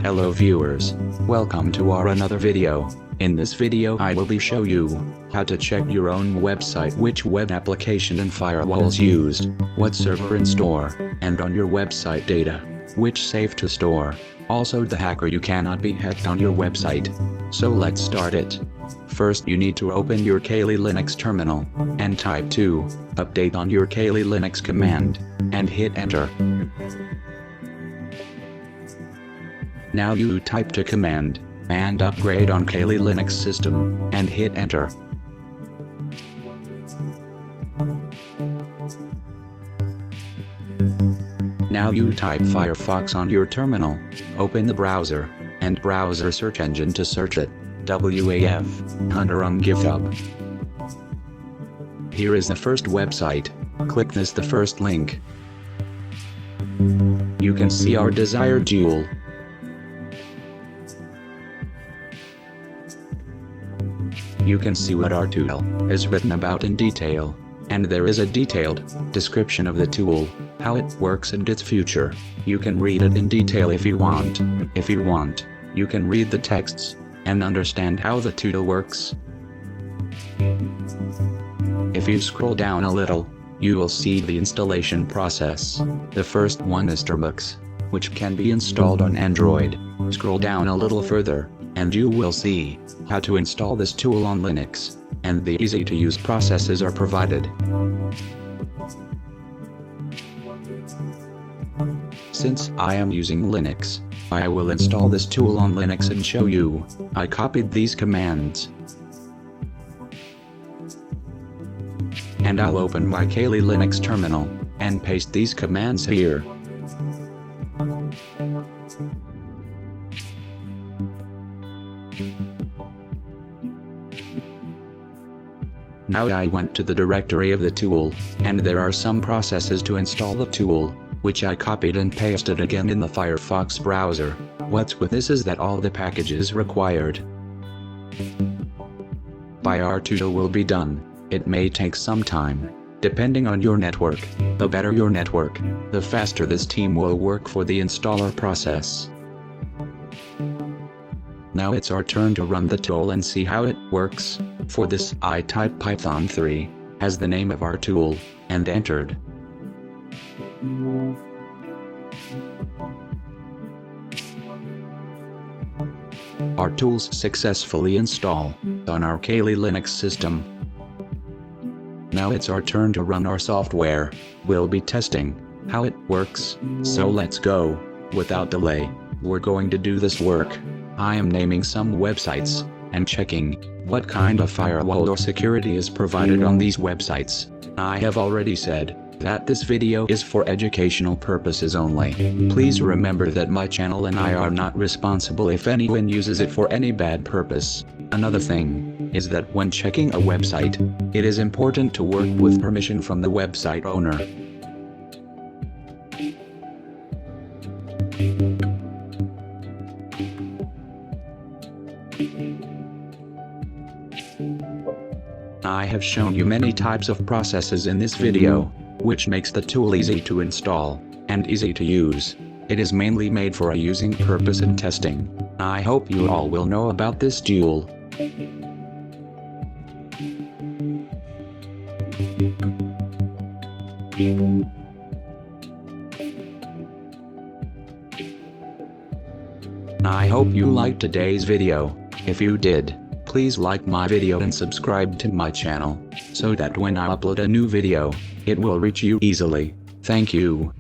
Hello viewers, welcome to our another video. In this video I will be show you how to check your own website, which web application and firewalls used, what server and store, and on your website data, which safe to store. Also the hacker you cannot be hacked on your website. So let's start it. First you need to open your Kali Linux terminal, and type to update on your Kali Linux command, and hit enter. Now you type to command, and upgrade on Kali Linux system, and hit enter. Now you type Firefox on your terminal, open the browser, and browser search engine to search it, WAFHUNTER on GitHub. Here is the first website, click the first link. You can see our desired tool. You can see what our tool is written about in detail, and there is a detailed description of the tool, how it works and its future. You can read it in detail if you want. If you want, you can read the texts and understand how the tool works. If you scroll down a little, you will see the installation process. The first one is Starbucks, which can be installed on Android. Scroll down a little further, and you will see how to install this tool on Linux, and the easy-to-use processes are provided. Since I am using Linux, I will install this tool on Linux and show you. I copied these commands, and I'll open my Kali Linux terminal, and paste these commands here. Now I went to the directory of the tool, and there are some processes to install the tool, which I copied and pasted again in the Firefox browser. What's with this is that all the packages required by our tool will be done. It may take some time, depending on your network. The better your network, the faster this team will work for the installer process. Now it's our turn to run the tool and see how it works. For this, I type Python 3 as the name of our tool, and entered. Our tools successfully install on our Kali Linux system. Now it's our turn to run our software. We'll be testing how it works, so let's go. Without delay, we're going to do this work. I am naming some websites, and checking what kind of firewall or security is provided on these websites. I have already said that this video is for educational purposes only. Please remember that my channel and I are not responsible if anyone uses it for any bad purpose. Another thing is that when checking a website, it is important to work with permission from the website owner. I have shown you many types of processes in this video, which makes the tool easy to install and easy to use. It is mainly made for a using purpose and testing. I hope you all will know about this tool. I hope you liked today's video. If you did, please like my video and subscribe to my channel, so that when I upload a new video, it will reach you easily. Thank you.